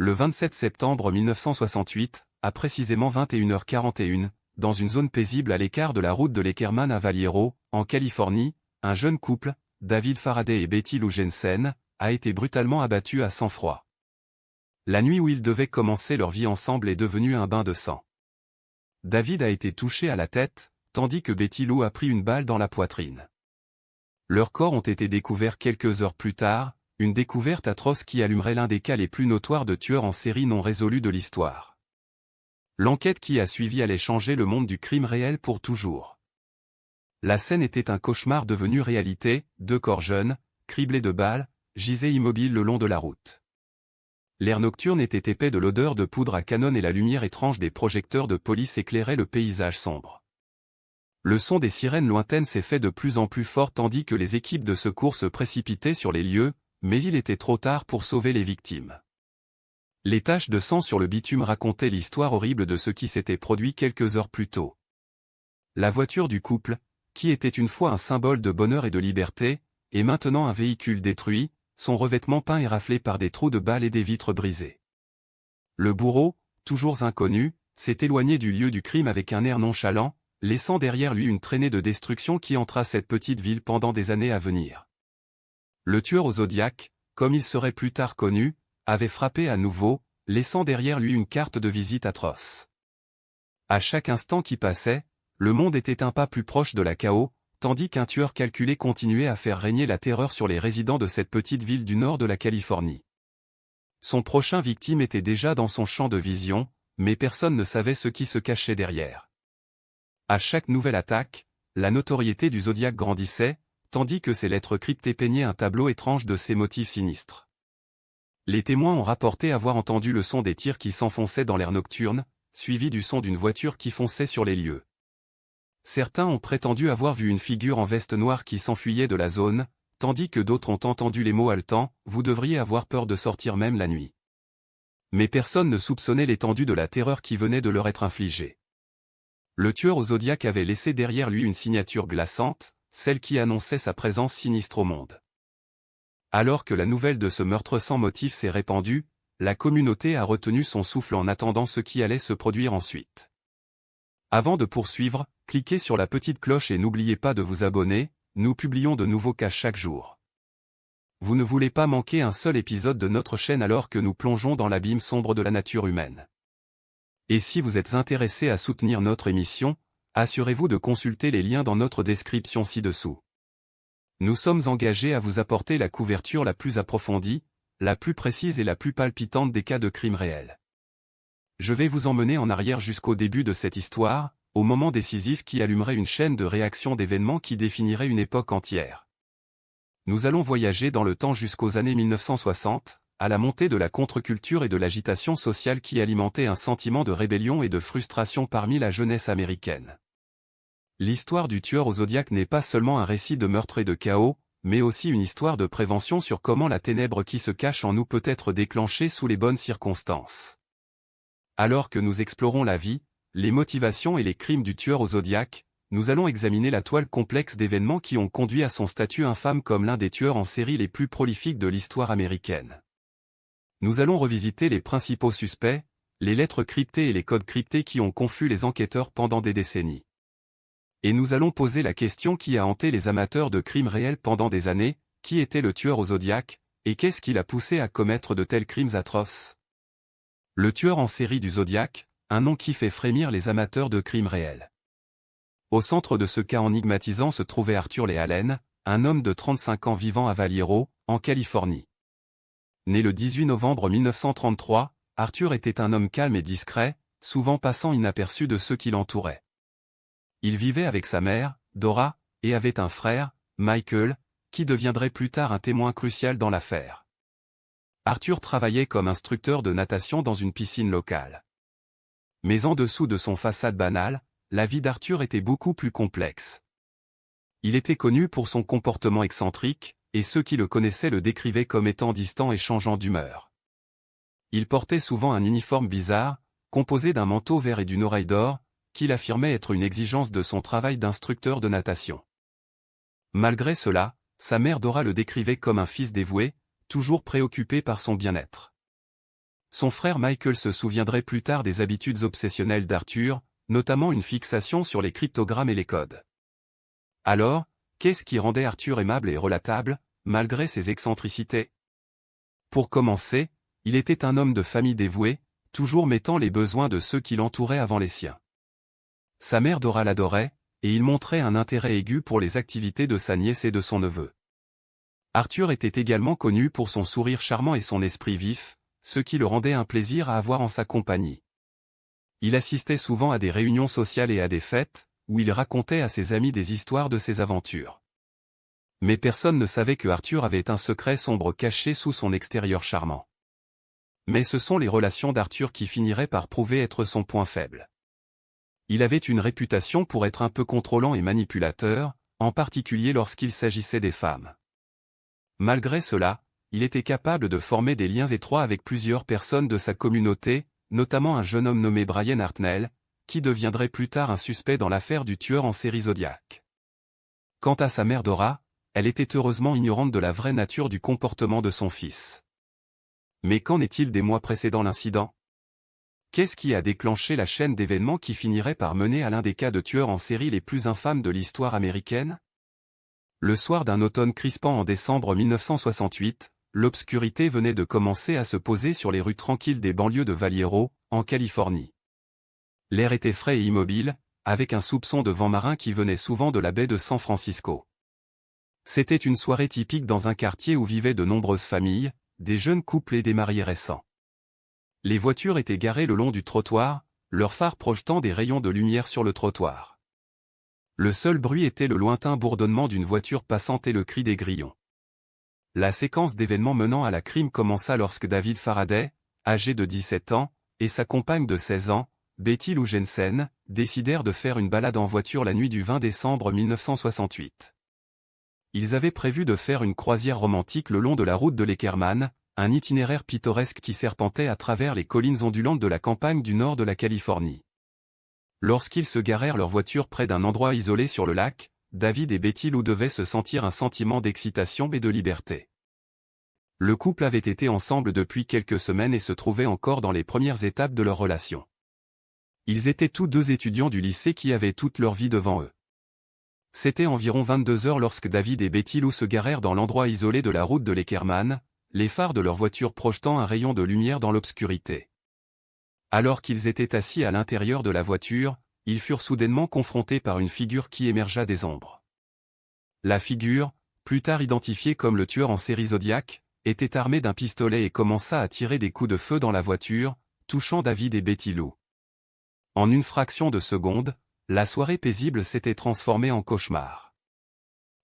Le 27 septembre 1968, à précisément 21h41, dans une zone paisible à l'écart de la route de Leckerman à Vallejo, en Californie, un jeune couple, David Faraday et Betty Lou Jensen, a été brutalement abattu à sang-froid. La nuit où ils devaient commencer leur vie ensemble est devenue un bain de sang. David a été touché à la tête, tandis que Betty Lou a pris une balle dans la poitrine. Leurs corps ont été découverts quelques heures plus tard, une découverte atroce qui allumerait l'un des cas les plus notoires de tueurs en série non résolus de l'histoire. L'enquête qui a suivi allait changer le monde du crime réel pour toujours. La scène était un cauchemar devenu réalité, 2 corps jeunes, criblés de balles, gisaient immobiles le long de la route. L'air nocturne était épais de l'odeur de poudre à canon et la lumière étrange des projecteurs de police éclairait le paysage sombre. Le son des sirènes lointaines s'est fait de plus en plus fort tandis que les équipes de secours se précipitaient sur les lieux, mais il était trop tard pour sauver les victimes. Les taches de sang sur le bitume racontaient l'histoire horrible de ce qui s'était produit quelques heures plus tôt. La voiture du couple, qui était une fois un symbole de bonheur et de liberté, est maintenant un véhicule détruit, son revêtement peint et raflé par des trous de balles et des vitres brisées. Le bourreau, toujours inconnu, s'est éloigné du lieu du crime avec un air nonchalant, laissant derrière lui une traînée de destruction qui hantera cette petite ville pendant des années à venir. Le tueur au Zodiac, comme il serait plus tard connu, avait frappé à nouveau, laissant derrière lui une carte de visite atroce. À chaque instant qui passait, le monde était un pas plus proche de la chaos, tandis qu'un tueur calculé continuait à faire régner la terreur sur les résidents de cette petite ville du nord de la Californie. Son prochain victime était déjà dans son champ de vision, mais personne ne savait ce qui se cachait derrière. À chaque nouvelle attaque, la notoriété du Zodiac grandissait, tandis que ses lettres cryptées peignaient un tableau étrange de ses motifs sinistres. Les témoins ont rapporté avoir entendu le son des tirs qui s'enfonçaient dans l'air nocturne, suivi du son d'une voiture qui fonçait sur les lieux. Certains ont prétendu avoir vu une figure en veste noire qui s'enfuyait de la zone, tandis que d'autres ont entendu les mots haletants « Vous devriez avoir peur de sortir même la nuit ». Mais personne ne soupçonnait l'étendue de la terreur qui venait de leur être infligée. Le tueur au Zodiac avait laissé derrière lui une signature glaçante, celle qui annonçait sa présence sinistre au monde. Alors que la nouvelle de ce meurtre sans motif s'est répandue, la communauté a retenu son souffle en attendant ce qui allait se produire ensuite. Avant de poursuivre, cliquez sur la petite cloche et n'oubliez pas de vous abonner, nous publions de nouveaux cas chaque jour. Vous ne voulez pas manquer un seul épisode de notre chaîne alors que nous plongeons dans l'abîme sombre de la nature humaine. Et si vous êtes intéressé à soutenir notre émission, assurez-vous de consulter les liens dans notre description ci-dessous. Nous sommes engagés à vous apporter la couverture la plus approfondie, la plus précise et la plus palpitante des cas de crimes réels. Je vais vous emmener en arrière jusqu'au début de cette histoire, au moment décisif qui allumerait une chaîne de réactions d'événements qui définirait une époque entière. Nous allons voyager dans le temps jusqu'aux années 1960, à la montée de la contre-culture et de l'agitation sociale qui alimentait un sentiment de rébellion et de frustration parmi la jeunesse américaine. L'histoire du tueur au Zodiac n'est pas seulement un récit de meurtre et de chaos, mais aussi une histoire de prévention sur comment la ténèbre qui se cache en nous peut être déclenchée sous les bonnes circonstances. Alors que nous explorons la vie, les motivations et les crimes du tueur au Zodiac, nous allons examiner la toile complexe d'événements qui ont conduit à son statut infâme comme l'un des tueurs en série les plus prolifiques de l'histoire américaine. Nous allons revisiter les principaux suspects, les lettres cryptées et les codes cryptés qui ont confus les enquêteurs pendant des décennies. Et nous allons poser la question qui a hanté les amateurs de crimes réels pendant des années, qui était le tueur au Zodiac, et qu'est-ce qui l'a poussé à commettre de tels crimes atroces? Le tueur en série du Zodiac, un nom qui fait frémir les amateurs de crimes réels. Au centre de ce cas enigmatisant se trouvait Arthur Lee Allen, un homme de 35 ans vivant à Vallejo, en Californie. Né le 18 novembre 1933, Arthur était un homme calme et discret, souvent passant inaperçu de ceux qui l'entouraient. Il vivait avec sa mère, Dora, et avait un frère, Michael, qui deviendrait plus tard un témoin crucial dans l'affaire. Arthur travaillait comme instructeur de natation dans une piscine locale. Mais en dessous de son façade banale, la vie d'Arthur était beaucoup plus complexe. Il était connu pour son comportement excentrique, et ceux qui le connaissaient le décrivaient comme étant distant et changeant d'humeur. Il portait souvent un uniforme bizarre, composé d'un manteau vert et d'une oreille d'or, qu'il affirmait être une exigence de son travail d'instructeur de natation. Malgré cela, sa mère Dora le décrivait comme un fils dévoué, toujours préoccupé par son bien-être. Son frère Michael se souviendrait plus tard des habitudes obsessionnelles d'Arthur, notamment une fixation sur les cryptogrammes et les codes. Alors, qu'est-ce qui rendait Arthur aimable et relatable, malgré ses excentricités? Pour commencer, il était un homme de famille dévoué, toujours mettant les besoins de ceux qui l'entouraient avant les siens. Sa mère Dora l'adorait, et il montrait un intérêt aigu pour les activités de sa nièce et de son neveu. Arthur était également connu pour son sourire charmant et son esprit vif, ce qui le rendait un plaisir à avoir en sa compagnie. Il assistait souvent à des réunions sociales et à des fêtes, où il racontait à ses amis des histoires de ses aventures. Mais personne ne savait que Arthur avait un secret sombre caché sous son extérieur charmant. Mais ce sont les relations d'Arthur qui finiraient par prouver être son point faible. Il avait une réputation pour être un peu contrôlant et manipulateur, en particulier lorsqu'il s'agissait des femmes. Malgré cela, il était capable de former des liens étroits avec plusieurs personnes de sa communauté, notamment un jeune homme nommé Brian Hartnell, qui deviendrait plus tard un suspect dans l'affaire du tueur en série Zodiac. Quant à sa mère Dora, elle était heureusement ignorante de la vraie nature du comportement de son fils. Mais qu'en est-il des mois précédant l'incident? Qu'est-ce qui a déclenché la chaîne d'événements qui finirait par mener à l'un des cas de tueurs en série les plus infâmes de l'histoire américaine? Le soir d'un automne crispant en décembre 1968, l'obscurité venait de commencer à se poser sur les rues tranquilles des banlieues de Vallejo, en Californie. L'air était frais et immobile, avec un soupçon de vent marin qui venait souvent de la baie de San Francisco. C'était une soirée typique dans un quartier où vivaient de nombreuses familles, des jeunes couples et des mariés récents. Les voitures étaient garées le long du trottoir, leurs phares projetant des rayons de lumière sur le trottoir. Le seul bruit était le lointain bourdonnement d'une voiture passante et le cri des grillons. La séquence d'événements menant à la crime commença lorsque David Faraday, âgé de 17 ans, et sa compagne de 16 ans, Betty Lou Jensen, décidèrent de faire une balade en voiture la nuit du 20 décembre 1968. Ils avaient prévu de faire une croisière romantique le long de la route de l'Eckerman, un itinéraire pittoresque qui serpentait à travers les collines ondulantes de la campagne du nord de la Californie. Lorsqu'ils se garèrent leur voiture près d'un endroit isolé sur le lac, David et Betty Lou devaient se sentir un sentiment d'excitation et de liberté. Le couple avait été ensemble depuis quelques semaines et se trouvait encore dans les premières étapes de leur relation. Ils étaient tous deux étudiants du lycée qui avaient toute leur vie devant eux. C'était environ 22 heures lorsque David et Betty Lou se garèrent dans l'endroit isolé de la route de l'Eckerman, les phares de leur voiture projetant un rayon de lumière dans l'obscurité. Alors qu'ils étaient assis à l'intérieur de la voiture, ils furent soudainement confrontés par une figure qui émergea des ombres. La figure, plus tard identifiée comme le tueur en série Zodiac, était armée d'un pistolet et commença à tirer des coups de feu dans la voiture, touchant David et Betty Lou. En une fraction de seconde, la soirée paisible s'était transformée en cauchemar.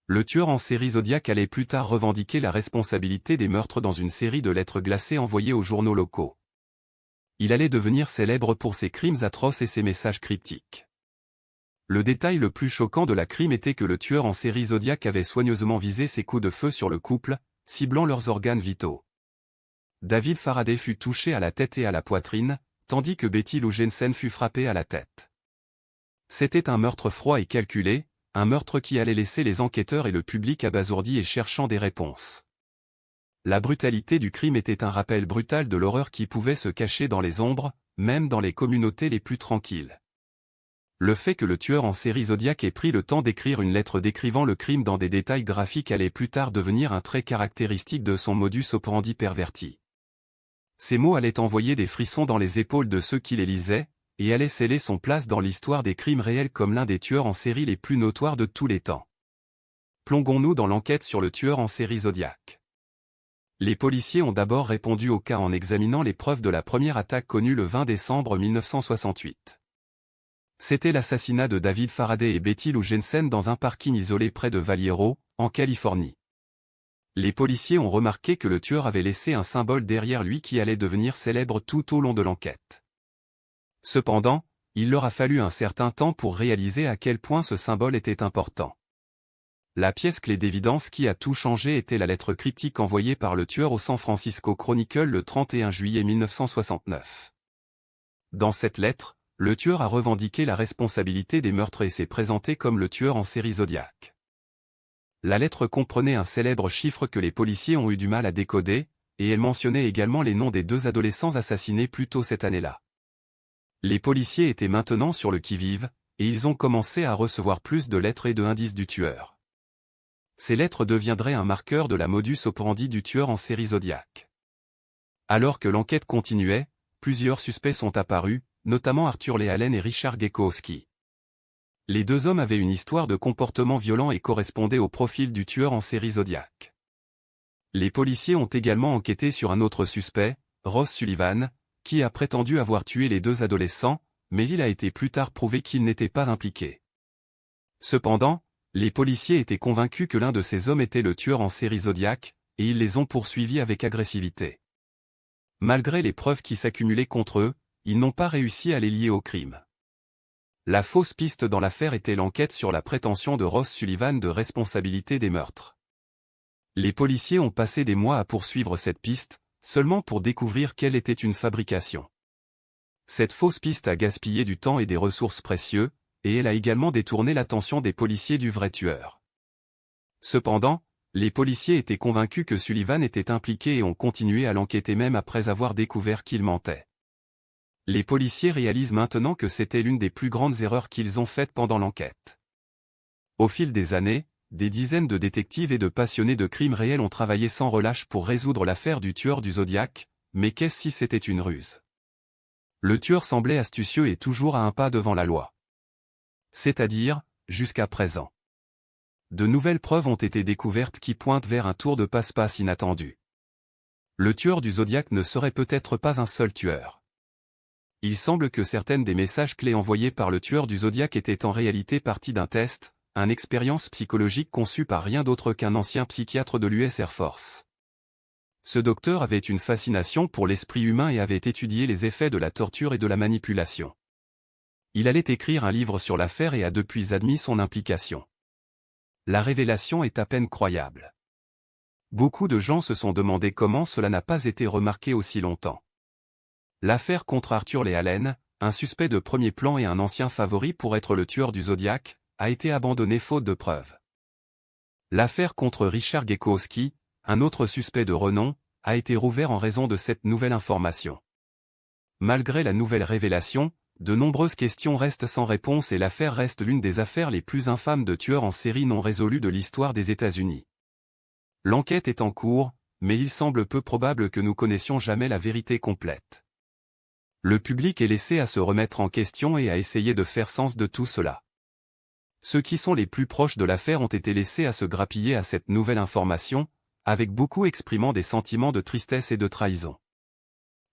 Le tueur en série Zodiac allait plus tard revendiquer la responsabilité des meurtres dans une série de lettres glacées envoyées aux journaux locaux. Il allait devenir célèbre pour ses crimes atroces et ses messages cryptiques. Le détail le plus choquant de la crime était que le tueur en série Zodiac avait soigneusement visé ses coups de feu sur le couple, ciblant leurs organes vitaux. David Faraday fut touché à la tête et à la poitrine, tandis que Betty Lou Jensen fut frappée à la tête. C'était un meurtre froid et calculé, un meurtre qui allait laisser les enquêteurs et le public abasourdis et cherchant des réponses. La brutalité du crime était un rappel brutal de l'horreur qui pouvait se cacher dans les ombres, même dans les communautés les plus tranquilles. Le fait que le tueur en série Zodiac ait pris le temps d'écrire une lettre décrivant le crime dans des détails graphiques allait plus tard devenir un trait caractéristique de son modus operandi perverti. Ces mots allaient envoyer des frissons dans les épaules de ceux qui les lisaient, et allaient sceller son place dans l'histoire des crimes réels comme l'un des tueurs en série les plus notoires de tous les temps. Plongeons-nous dans l'enquête sur le tueur en série Zodiac. Les policiers ont d'abord répondu au cas en examinant les preuves de la première attaque connue le 20 décembre 1968. C'était l'assassinat de David Faraday et Betty Lou Jensen dans un parking isolé près de Vallejo, en Californie. Les policiers ont remarqué que le tueur avait laissé un symbole derrière lui qui allait devenir célèbre tout au long de l'enquête. Cependant, il leur a fallu un certain temps pour réaliser à quel point ce symbole était important. La pièce clé d'évidence qui a tout changé était la lettre cryptique envoyée par le tueur au San Francisco Chronicle le 31 juillet 1969. Dans cette lettre, le tueur a revendiqué la responsabilité des meurtres et s'est présenté comme le tueur en série Zodiac. La lettre comprenait un célèbre chiffre que les policiers ont eu du mal à décoder, et elle mentionnait également les noms des 2 adolescents assassinés plus tôt cette année-là. Les policiers étaient maintenant sur le qui-vive, et ils ont commencé à recevoir plus de lettres et de indices du tueur. Ces lettres deviendraient un marqueur de la modus operandi du tueur en série Zodiac. Alors que l'enquête continuait, plusieurs suspects sont apparus, notamment Arthur Lee Allen et Richard Gekowski. Les 2 hommes avaient une histoire de comportement violent et correspondaient au profil du tueur en série Zodiac. Les policiers ont également enquêté sur un autre suspect, Ross Sullivan, qui a prétendu avoir tué les 2 adolescents, mais il a été plus tard prouvé qu'il n'était pas impliqué. Cependant, les policiers étaient convaincus que l'un de ces hommes était le tueur en série Zodiac, et ils les ont poursuivis avec agressivité. Malgré les preuves qui s'accumulaient contre eux, ils n'ont pas réussi à les lier au crime. La fausse piste dans l'affaire était l'enquête sur la prétention de Ross Sullivan de responsabilité des meurtres. Les policiers ont passé des mois à poursuivre cette piste, seulement pour découvrir qu'elle était une fabrication. Cette fausse piste a gaspillé du temps et des ressources précieux, et elle a également détourné l'attention des policiers du vrai tueur. Cependant, les policiers étaient convaincus que Sullivan était impliqué et ont continué à l'enquêter même après avoir découvert qu'il mentait. Les policiers réalisent maintenant que c'était l'une des plus grandes erreurs qu'ils ont faites pendant l'enquête. Au fil des années, des dizaines de détectives et de passionnés de crimes réels ont travaillé sans relâche pour résoudre l'affaire du tueur du Zodiac, mais qu'est-ce si c'était une ruse? Le tueur semblait astucieux et toujours à un pas devant la loi. C'est-à-dire, jusqu'à présent. De nouvelles preuves ont été découvertes qui pointent vers un tour de passe-passe inattendu. Le tueur du Zodiac ne serait peut-être pas un seul tueur. Il semble que certaines des messages clés envoyés par le tueur du Zodiac étaient en réalité partie d'un test, une expérience psychologique conçue par rien d'autre qu'un ancien psychiatre de l'US Air Force. Ce docteur avait une fascination pour l'esprit humain et avait étudié les effets de la torture et de la manipulation. Il allait écrire un livre sur l'affaire et a depuis admis son implication. La révélation est à peine croyable. Beaucoup de gens se sont demandé comment cela n'a pas été remarqué aussi longtemps. L'affaire contre Arthur Lee Allen, un suspect de premier plan et un ancien favori pour être le tueur du Zodiac, a été abandonnée faute de preuves. L'affaire contre Richard Gekowski, un autre suspect de renom, a été rouvert en raison de cette nouvelle information. Malgré la nouvelle révélation, de nombreuses questions restent sans réponse et l'affaire reste l'une des affaires les plus infâmes de tueurs en série non résolus de l'histoire des États-Unis. L'enquête est en cours, mais il semble peu probable que nous connaissions jamais la vérité complète. Le public est laissé à se remettre en question et à essayer de faire sens de tout cela. Ceux qui sont les plus proches de l'affaire ont été laissés à se grappiller à cette nouvelle information, avec beaucoup exprimant des sentiments de tristesse et de trahison.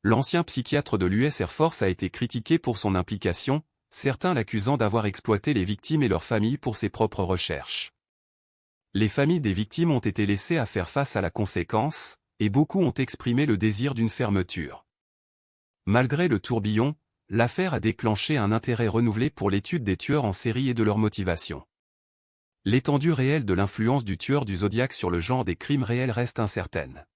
L'ancien psychiatre de l'US Air Force a été critiqué pour son implication, certains l'accusant d'avoir exploité les victimes et leurs familles pour ses propres recherches. Les familles des victimes ont été laissées à faire face à la conséquence, et beaucoup ont exprimé le désir d'une fermeture. Malgré le tourbillon, l'affaire a déclenché un intérêt renouvelé pour l'étude des tueurs en série et de leur motivation. L'étendue réelle de l'influence du tueur du Zodiac sur le genre des crimes réels reste incertaine.